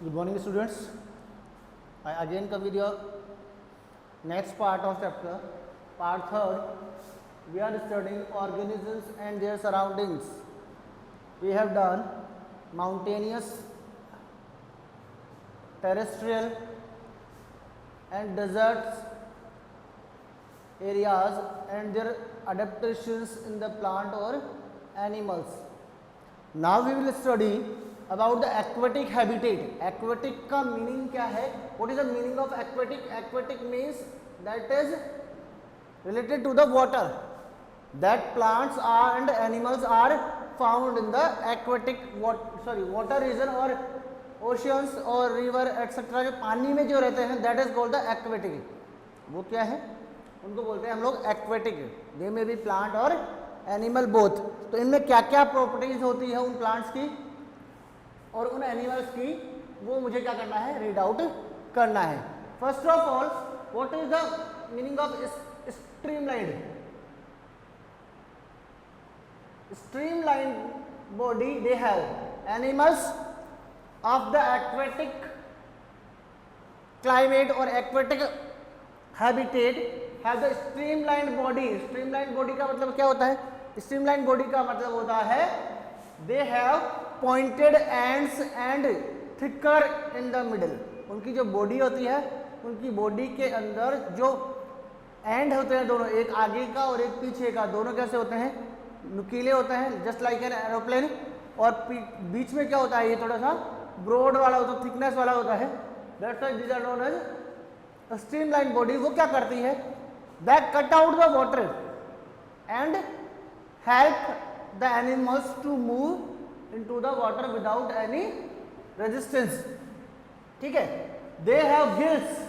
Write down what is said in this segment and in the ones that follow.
Good morning, students. I again come with your next part of chapter, part 3rd. We are studying organisms and their surroundings. We have done mountainous, terrestrial and deserts areas and their adaptations in the plant or animals. Now we will study about the aquatic habitat. Aquatic का meaning क्या है? What is the meaning of aquatic? Aquatic means that is related to the water. That plants are and animals are found in the aquatic water region or oceans or river etc. जो पानी में जो रहते हैं that is called the aquatic. वो क्या है? उनको बोलते हैं हम लोग aquatic. They may be plant और एनिमल बोथ. तो इनमें क्या क्या प्रॉपर्टीज होती है उन प्लांट्स की और उन एनिमल्स की, वो मुझे क्या करना है, रीड आउट करना है. First of all, what is the meaning of streamline? Streamline body they have. Animals of the aquatic climate और aquatic habitat have the streamline body. Streamline body का मतलब क्या होता है? स्ट्रीमलाइन बॉडी का मतलब होता है they have pointed ends and thicker in the middle. उनकी जो बॉडी होती है, उनकी बॉडी के अंदर जो एंड होते हैं दोनों, एक आगे का और एक पीछे का, दोनों कैसे होते हैं? नुकीले होते हैं, जस्ट लाइक एन एरोप्लेन. और बीच में क्या होता है? ये थोड़ा सा ब्रॉड वाला होता है, थिकनेस वाला होता है. That's why these are known as streamline body. वो क्या करती है? That cut out the water and help the animals to move into the water without any resistance. ठीक है. They have gills.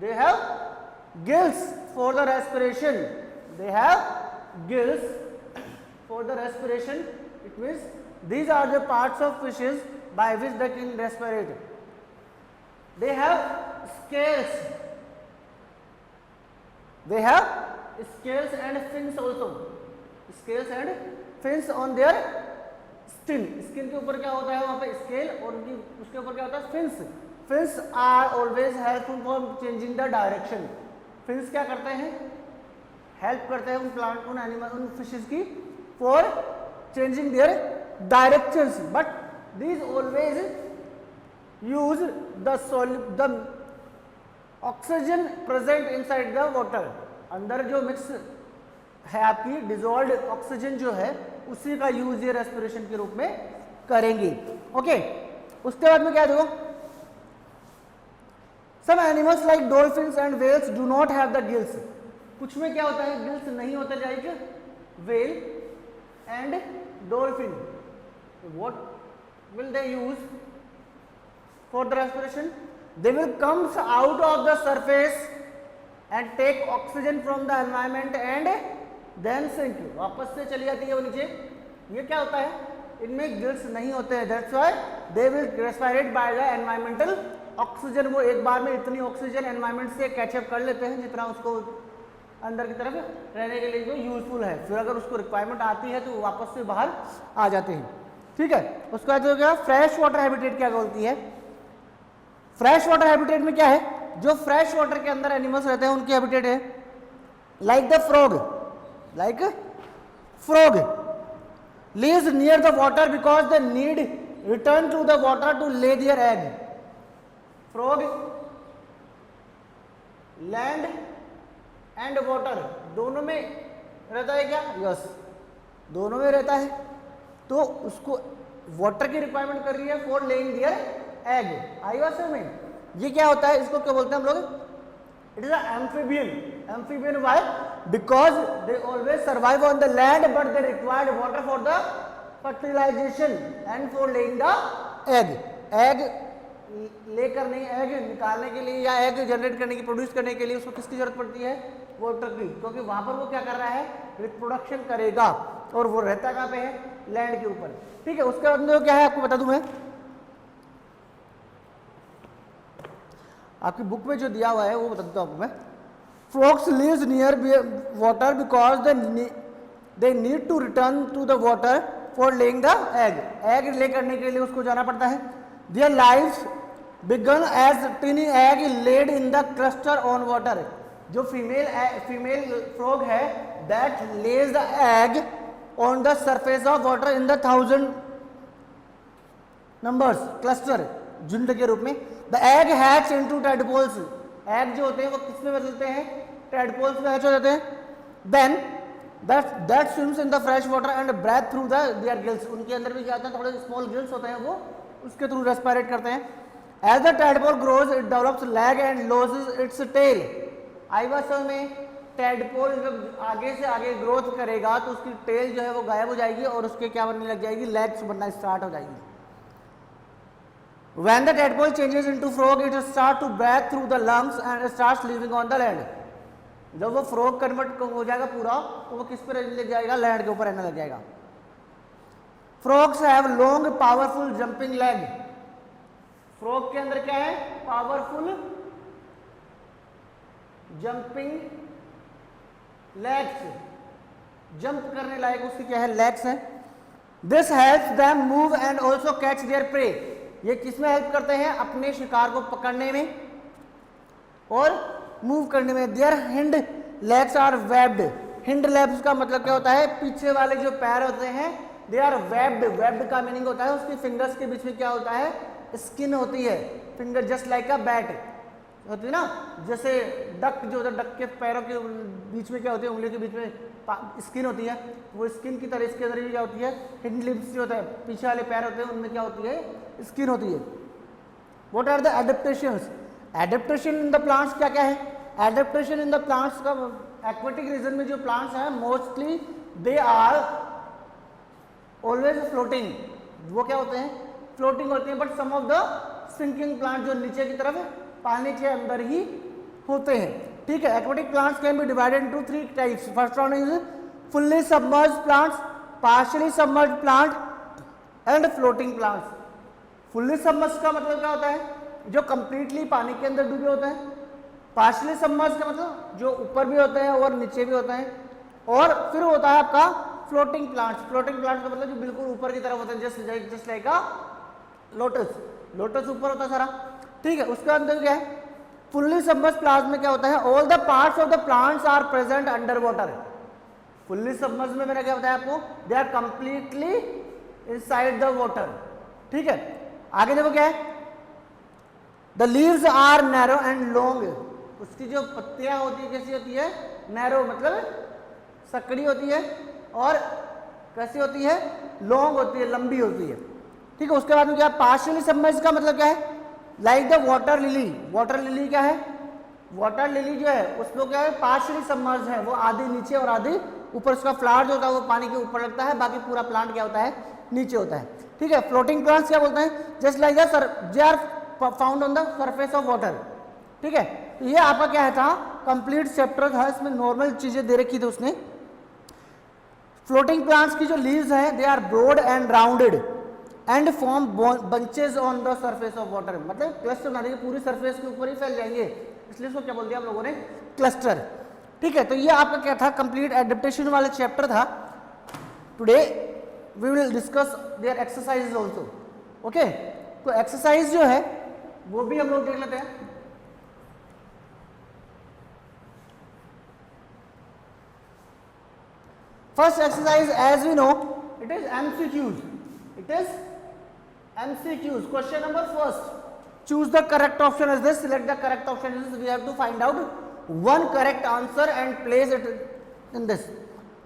They have gills for the respiration. They have gills for the respiration. It means these are the parts of fishes by which they can respirate. They have scales. They have scales and fins also. Scales and fins on their skin. Skin के ऊपर क्या होता है? वहाँ पे scale और उनकी उसके ऊपर क्या होता है? Fins. Fins are always helpful for changing the direction. Fins क्या करते हैं? Help करते हैं उन plant, उन animal, उन fishes की for changing their directions. But these always use the oxygen present inside the water. अंदर जो मिक्स है आपकी डिजोल्व ऑक्सीजन जो है, उसी का यूज ये रेस्पिरेशन के रूप में करेंगे. ओके. उसके बाद में क्या देखो, some animals like dolphins and whales do not have the gills. कुछ में क्या होता है? गिल्स नहीं होते, like whale and dolphin. What will they use for the respiration? They will come out of the surface and take oxygen from the environment and then sink. वापस से चली जाती है वो नीचे. ये क्या होता है? इनमें गिल्स नहीं होते हैं. That's why they will respirate by the environmental oxygen. वो एक बार में इतनी ऑक्सीजन एनवायरमेंट से कैचअप कर लेते हैं जितना उसको अंदर की तरफ रहने के लिए जो यूजफुल है. फिर अगर उसको रिक्वायरमेंट आती है तो वो वापस से बाहर आ जाते हैं. ठीक है. उसके बाद जो क्या फ्रेश वाटर हैबिटेट क्या बोलती है? फ्रेश वाटर हैबिटेट में क्या है? जो फ्रेश वाटर के अंदर एनिमल्स रहते हैं उनकी हैबिटेट है like the frog. Like frog lives near the water because they need return to the water to lay their egg. frog land and water दोनों में रहता है क्या? यस, दोनों में रहता है. तो उसको वाटर की रिक्वायरमेंट कर रही है for laying their egg. I was में ये क्या होता है? इसको क्या बोलते हैं हम लोग? It is amphibian. Amphibian why? Because they always survive on the land but they required water for the fertilization and for laying the egg. Egg लेकर नहीं, एग निकालने के लिए या एग जनरेट करने की, प्रोड्यूस करने के लिए उसको किसकी जरूरत पड़ती है? वाटर की. क्योंकि वहां पर वो क्या कर रहा है? रिप्रोडक्शन करेगा. और वो रहता कहाँ पे है? लैंड के ऊपर. ठीक है. उसके बाद में क्या है आपको बता दूं मैं, आपकी बुक में जो दिया हुआ है वो बता देता हूं आपको मैं. Frogs lives near water because they need to return to the water for laying the egg lay करने के लिए उसको जाना पड़ता है। Their lives began as tiny egg laid in the cluster on water. जो फीमेल फ्रॉग है that lays the egg on the surface of water in the 1000 numbers, cluster, झुंड के रूप में। The egg hatch into tadpoles. Egg जो होते हैं वो किस में बदलते हैं, टेडपोल्स में हैच हो जाते हैं। Then that swims in the fresh water and breathe through their gills. उनके अंदर भी क्या होता है, थोड़े स्मॉल गिल्स होते हैं, वो उसके थ्रू रेस्पिरेट करते हैं। As the tadpole grows it develops leg and loses its tail. I वास्तव में टेडपोल जब आगे से आगे ग्रोथ करेगा तो उसकी टेल जो है वो गायब हो जाएगी और उसके क्या बनने लग जाएगी, लेग्स बनना स्टार्ट हो जाएगी। When the tadpole changes into frog, it starts to breathe through the lungs and starts living on the land. जब वो फ्रॉग कन्वर्ट हो जाएगा पूरा तो वो किस पर रहने लग जाएगा, लैंड के ऊपर रहने लग जाएगा। Frogs have long powerful jumping leg. Frog के अंदर क्या है, पावरफुल जंपिंग लेग्स, जंप करने लायक उसकी क्या है, लेग्स है। This helps them move and also catch there pray. ये किसमें हेल्प करते हैं, अपने शिकार को पकड़ने में और मूव करने में। There hind legs are webbed. Hind legs का मतलब क्या होता है, पीछे वाले जो पैर होते हैं दे आर वेब्ड। वेब्ड का मीनिंग होता है उसकी फिंगर्स के बीच में क्या होता है, स्किन होती है। Finger just like a bat होती है ना, जैसे डक जो होता है, डक के पैरों के बीच में क्या होती है, उंगली के बीच में स्किन होती है, वो स्किन की तरह इसके अंदर भी क्या होती है, हिंड लिप्स जो होता है, पीछे वाले पैर होते हैं, उनमें क्या होती है, स्किन होती है। What are the adaptations? Adaptation in the plants क्या क्या है? एडेप्टेशन इन द प्लांट्स का, एक्वेटिक रीजन में जो प्लांट्स हैं mostly they are always floating. वो क्या होते हैं, फ्लोटिंग होते हैं। But some of the sinking plant जो नीचे की तरफ पानी के अंदर ही होते हैं। ठीक है, aquatic plants can be divided into 3 types. First one is fully submerged plants, partially submerged plant and floating plants. Fully submerged का मतलब क्या होता है, जो कंप्लीटली पानी के अंदर डूबे होते हैं। पार्शियली सबमर्ज्ड का मतलब जो ऊपर भी होते हैं और नीचे भी होते हैं। और फिर होता है आपका फ्लोटिंग प्लांट्स। फ्लोटिंग प्लांट्स का मतलब जो बिल्कुल ऊपर की तरफ होते हैं, जस्ट लाइक अ लोटस। लोटस ऊपर होता है सारा, ठीक है। उसके अंदर क्या है, फुल्ली सबमर्ज्ड प्लांट्स में क्या होता है, all the parts of the plants are present under water. Fully submerged में मैंने क्या बताया आपको, they are completely inside the water. ठीक है, आगे देखो क्या है, the leaves are narrow and long. उसकी जो पत्तियां होती है कैसी होती है, नैरो मतलब सकड़ी होती है, और कैसी होती है, लॉन्ग होती है, लंबी होती है। ठीक है, उसके बाद में क्या, पार्शियली सबमर्ज्ड का मतलब क्या है, like the water lily. Water lily क्या है, वाटर लिली जो है उसमें क्या है, पार्शियली सबमर्ज्ड है, वो आधी नीचे और आधी ऊपर। उसका फ्लावर जो होता है वो पानी के ऊपर लगता है, बाकी पूरा प्लांट क्या होता है, नीचे होता है। ठीक है, फ्लोटिंग प्लांट्स क्या बोलते हैं, just like they are found on the surface of water. ठीक है, तो ये आपका क्या है था, कंप्लीट चैप्टर था, इसमें नॉर्मल चीजें दे रखी थी उसने। फ्लोटिंग प्लांट्स की जो लीव्स हैं they are broad and rounded and form bunches on the surface of water. मतलब क्लस्टर बना देंगे, पूरी सरफेस के ऊपर ही फैल जाएंगे, इसलिए इसको क्या बोल दिया हम लोगों ने, क्लस्टर। ठीक है, तो ये आपका क्या था, कंप्लीट एडेप्टेशन वाला चैप्टर था। Today we will discuss their exercises also. Okay, तो एक्सरसाइज जो है वो भी हम लोग देख लेते हैं। First exercise, as we know it is MCQs. It is MCQs. Question number first. Choose the correct option as this. Select the correct option as this. We have to find out one correct answer and place it in this.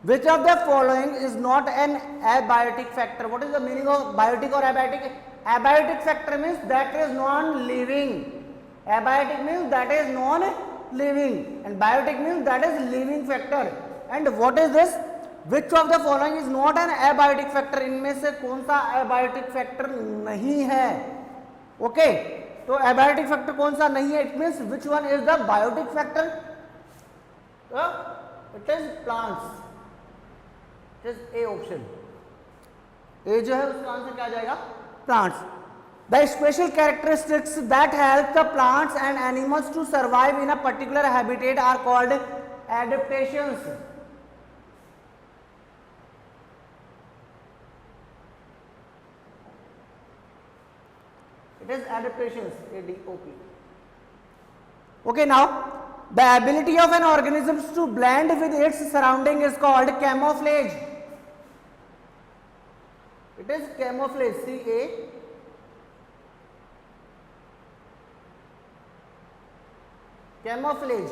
Which of the following is not an abiotic factor? What is the meaning of biotic or abiotic? Abiotic factor means that is non-living. Abiotic means that is non-living, and biotic means that is living factor. And what is this? Which of the following is not an abiotic factor? इनमें से कौन सा abiotic factor नहीं है? Okay, तो abiotic factor कौन सा नहीं है? It means which one is the biotic factor? It is plants. It is A option. A जो है उसका आंसर क्या आ जाएगा? Plants. The special characteristics that help the plants and animals to survive in a particular habitat are called adaptations. It is adaptations, ADOP. Okay, now the ability of an organism to blend with its surrounding is called camouflage. It is camouflage, CA. Camouflage.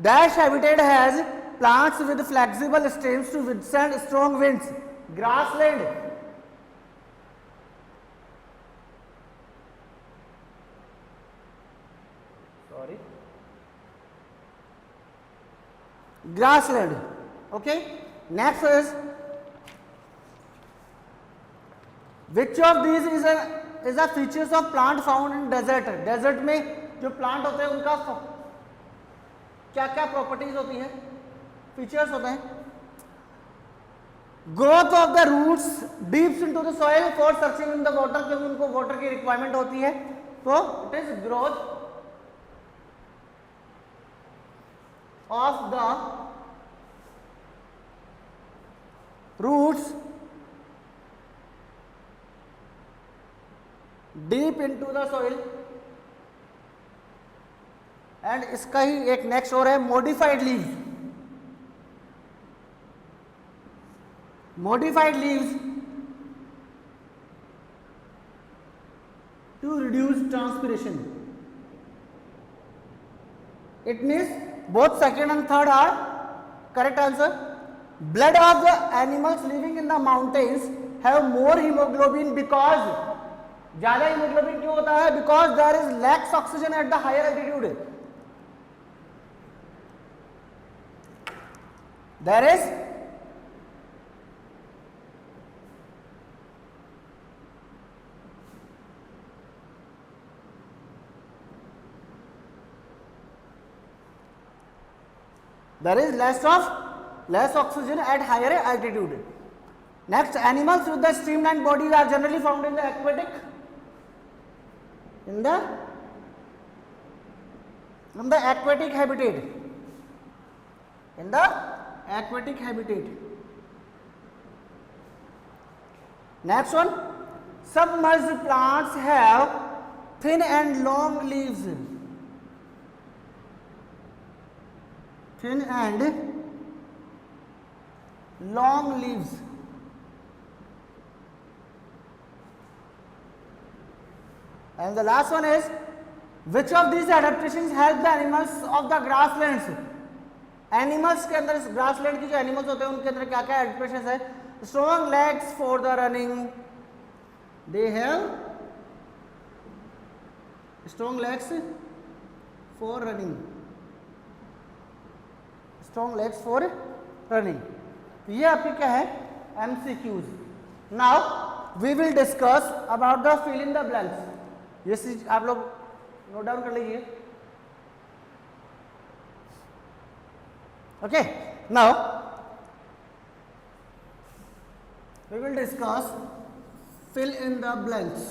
Dash habitat has plants with flexible stems to withstand strong winds. Grassland. Sorry. Grassland. Okay. Next is, which of these is a features of plant found in desert? Desert में जो plant होते हैं उनका क्या क्या properties होती है, features होते हैं? Growth of the roots deeps into the soil for searching in the water, क्योंकि उनको वाटर की रिक्वायरमेंट होती है, तो it is growth of the roots deep into the soil. And इसका ही एक नेक्स्ट और है modified leaves. Modified leaves to reduce transpiration. It means both second and third are correct answer. Blood of the animals living in the mountains have more haemoglobin because, ज्यादा haemoglobin क्यों होता है? Because there is lacks oxygen at the higher altitude. There is less oxygen at higher altitude. Next, animals with the streamlined bodies are generally found in the aquatic, in the aquatic habitat. In the aquatic habitat. Next one, submerged plants have thin and long leaves. Thin and long leaves. And the last one is, which of these adaptations help the animals of the grasslands? Animals के अंदर, grassland की जो animals होते हैं उनके अंदर क्या क्या एडप्टेशन है? Strong legs for the running, they have strong legs for running, strong legs for running. ये आपके क्या है? MCQs। Now we will discuss about the fill in the blanks. ये चीज आप लोग नोट डाउन कर लीजिए। Okay, now we will discuss fill in the blanks.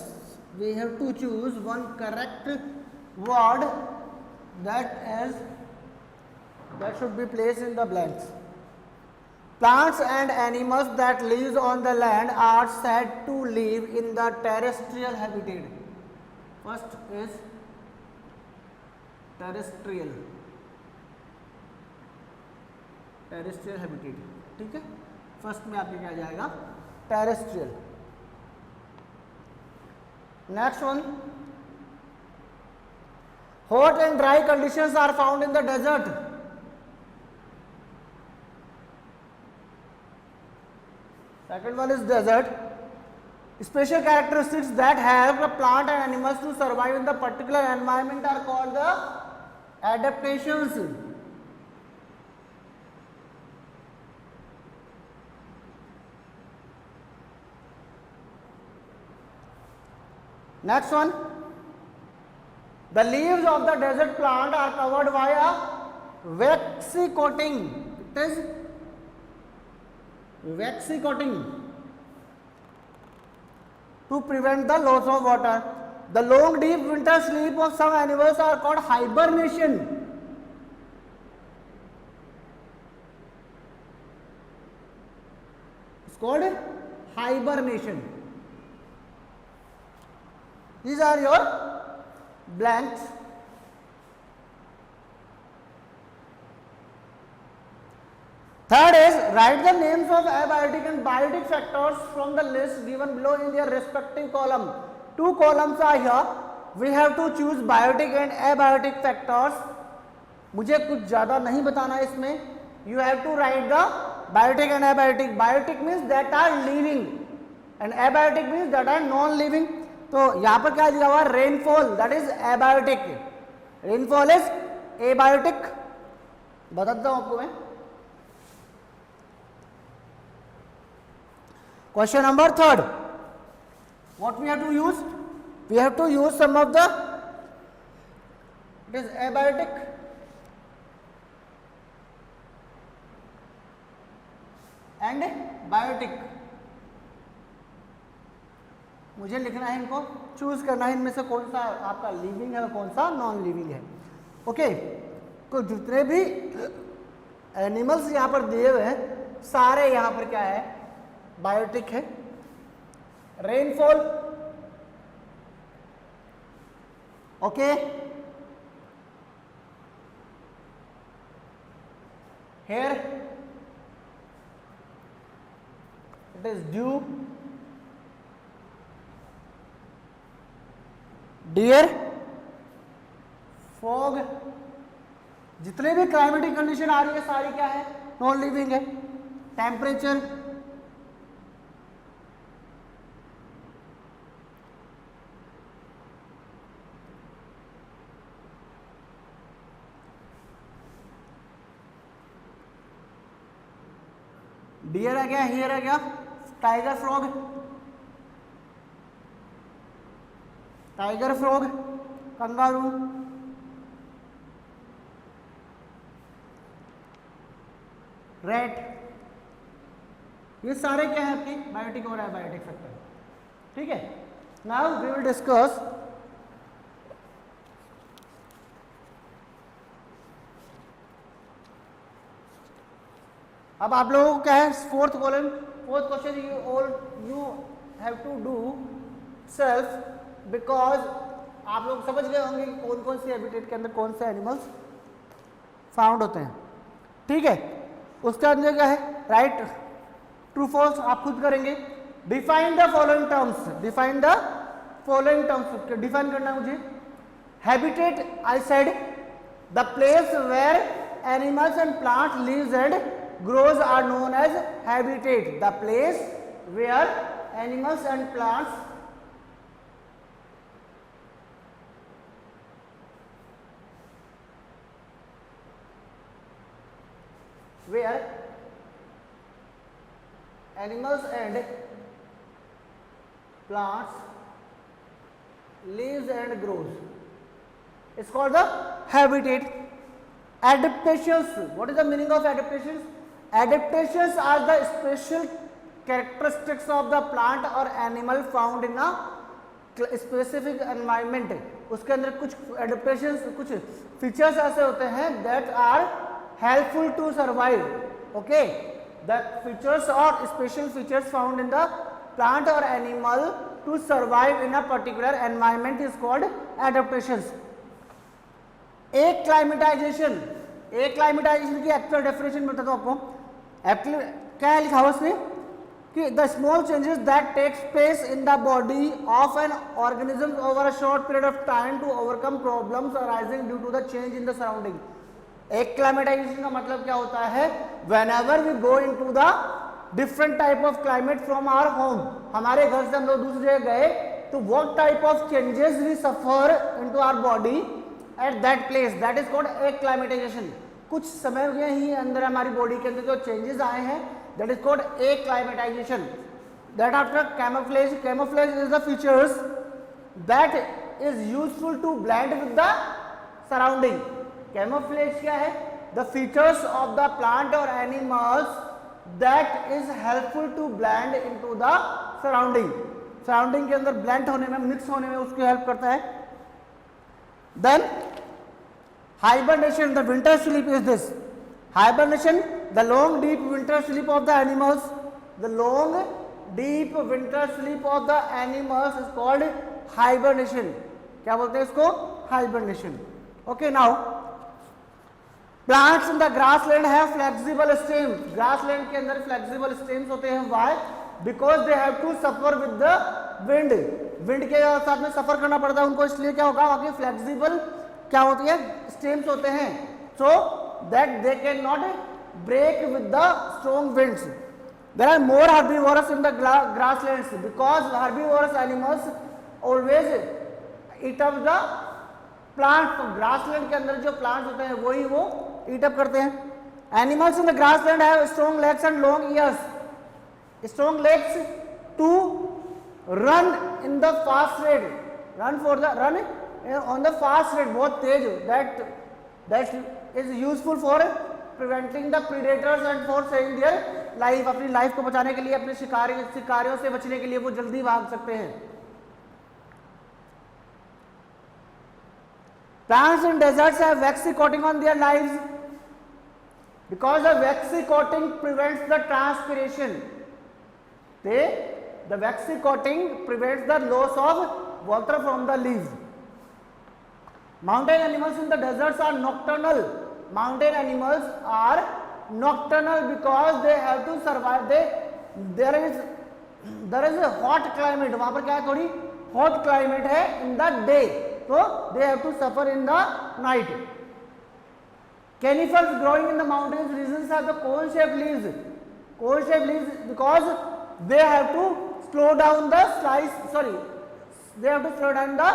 We have to choose one correct word that should be placed in the blanks. Plants and animals that live on the land are said to live in the terrestrial habitat. First is terrestrial habitat. ठीक है, first में आपके क्या आ जाएगा? Terrestrial. Next one, hot and dry conditions are found in the desert. Second one is desert. Special characteristics that help the plant and animals to survive in the particular environment are called the adaptations. Next one, the leaves of the desert plant are covered by a waxy coating. It is waxy coating to prevent the loss of water. The long deep winter sleep of some animals are called hibernation. It's called hibernation. These are your blanks. Third is write the names of abiotic and biotic factors from the list given below in their respective column. Two columns are here. We have to choose biotic and abiotic factors. मुझे कुछ ज़्यादा नहीं बताना है इसमें. You have to write the biotic and abiotic. Biotic means that are living and abiotic means that are non-living. तो यहाँ पर क्या दिया हुआ है? Rainfall, that is abiotic. Rainfall is abiotic. बता देता हूँ आपको मैं. Question number 3. What we have to use? We have to use some of the, it is abiotic and biotic. मुझे लिखना है, इनको चूज करना है, इनमें से कौन सा आपका लिविंग है और कौन सा नॉन लिविंग है. ओके, तो जितने भी एनिमल्स यहाँ पर दिए हुए हैं सारे यहाँ पर क्या है? बायोटिक है. Rainfall, okay, here, it is dew, dear, fog. जितने भी क्लाइमेटिक कंडीशन आ रही है सारी क्या है? नॉन लिविंग है. टेम्परेचर, डियर आ गया, हियर आ गया, tiger frog, tiger frog, kangaroo, rat. ये सारे क्या है आपके? बायोटिक और एबायोटिक फैक्टर. ठीक है. नाउ वी विल डिस्कस अब आप लोगों को क्या है? Fourth column, fourth question you have to do self, because आप लोग समझ गए होंगे कि कौन कौन से हैबिटेट के अंदर कौन से एनिमल्स फाउंड होते हैं. ठीक है. उसके अंदर क्या है? राइट ट्रू फॉल्स आप खुद करेंगे. Define the following terms, define the following terms. Define करना है मुझे. Habitat, I said the place where animals and plant lives and grows are known as habitat. The place where animals and plants lives and grows is called the habitat. Adaptations, what is the meaning of adaptations? Adaptations are the special characteristics of the plant or animal found in a specific environment. उसके अंदर कुछ adaptations, कुछ features ऐसे होते हैं that are helpful to survive. Okay, the features or special features found in the plant or animal to survive in a particular environment is called adaptations. Acclimatization, acclimatization की actual definition बताता हूँ आपको. क्या है लिखा हुआ इसमें कि the small changes that takes place in the body of an organism over a short period of time to overcome problems arising due to the change in the surrounding. Acclimatization का मतलब क्या होता है? Whenever we go into the different type of climate from our home, हमारे घर से हम लोग दूसरी जगह गए तो what type of changes we suffer into our body at that place, that is called acclimatization. कुछ समय के ही अंदर हमारी बॉडी के अंदर जो चेंजेस आए हैं that is called acclimatization. That after camouflage, camouflage is the features that is useful to blend with the surrounding. Camouflage क्या है? The features of the plant और animals that is helpful to blend into the surrounding. Surrounding के अंदर blend होने में, mix होने में उसकी हेल्प करता है. Then hibernation, the winter sleep is this. Hibernation, the long deep winter sleep of the animals. The long deep winter sleep of the animals is called hibernation, क्या बोलते हैं इसको, hibernation. Okay, now plants in the grassland have flexible stems, grassland के अंदर flexible stems होते हैं, why, because they have to suffer with the wind, wind के साथ में सफर करना पड़ता है उनको, इसलिए क्या होगा, वहां फ्लेक्सिबल क्या होती है, स्टेम्स होते हैं, so that they can not break with the strong winds. There are more herbivores in the grasslands because herbivorous animals always eat up the plant. तो grassland के अंदर जो plants होते हैं वही वो eat up करते हैं। Animals in the grassland have strong legs and long ears. Strong legs to run in the fast rate, run on the fast rate, बहुत तेज, that is useful for preventing the predators and for saving their life, अपनी life को बचाने के लिए, अपने शिकारियों से बचने के लिए वो जल्दी भाग सकते हैं। Plants in deserts have waxy coating on their leaves because the waxy coating prevents the transpiration. The waxy coating prevents the loss of water from the leaves. Mountain animals in the deserts are nocturnal. Mountain animals are nocturnal because they have to survive. There is a hot climate, वहां पर क्या है, थोड़ी hot climate है in the day, so they have to suffer in the night. Conifers growing in the mountains regions have the cone-shaped leaves. Cone-shaped leaves because they have to slow down the they have to slow down the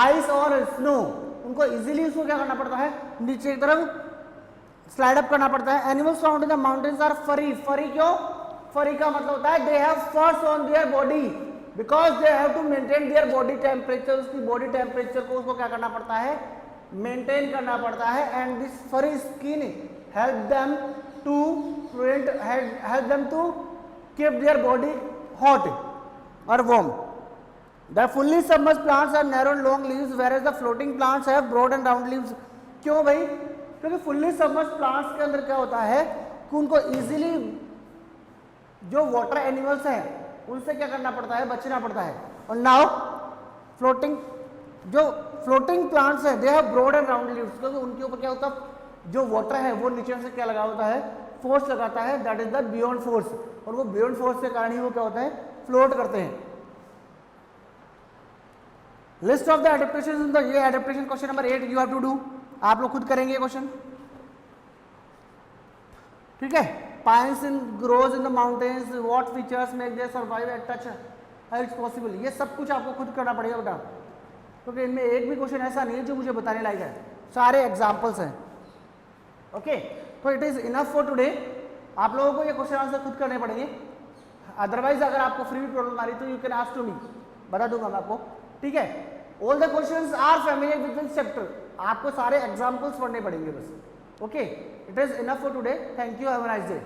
ice or snow. उनको easily उसको क्या करना पड़ता है, नीचे की तरफ slide up करना पड़ता है। Animals found in the mountains are furry, furry क्यों, फरी का मतलब होता है they have furs on their body because they have to maintain their body temperature, उसकी बॉडी टेम्परेचर को उसको क्या करना पड़ता है, मेंटेन करना पड़ता है। And this furry skin help them to keep their body hot और warm. The fully submerged plants have narrow and long leaves whereas the floating plants have broad and round leaves. क्यों भाई, क्योंकि fully submerged plants के अंदर क्या होता है कि उनको easily जो water animals हैं उनसे क्या करना पड़ता है, बचना पड़ता है। और now floating plants हैं they have broad and round leaves, क्योंकि उनके ऊपर क्या होता है, जो water है वो नीचे से क्या लगा होता है, फोर्स लगाता है, that is the buoyant force, और वो buoyant force के कारण ही वो क्या होता है, फ्लोट करते हैं। लिस्ट ऑफ द एडेप्टेशन, ये adaptation question number 8 you have to do, आप लोग खुद करेंगे क्वेश्चन, ठीक है। Pines in grows in the mountains, what features make their survive at touch it's possible, ये सब कुछ आपको खुद करना पड़ेगा बेटा, क्योंकि इनमें एक भी क्वेश्चन ऐसा नहीं है जो मुझे बताने लायक है, सारे एग्जाम्पल्स हैं। ओके, तो it is enough for today. आप लोगों को ये क्वेश्चन आंसर खुद करने पड़ेंगे, अदरवाइज अगर आपको फ्री प्रॉब्लम आ रही तो you can ask to me, बता दूंगा मैं आपको, ठीक है। All the questions are familiar with this chapter, आपको सारे एग्जांपल्स पढ़ने पड़ेंगे बस। Okay, it is enough for today, thank you, have a nice day.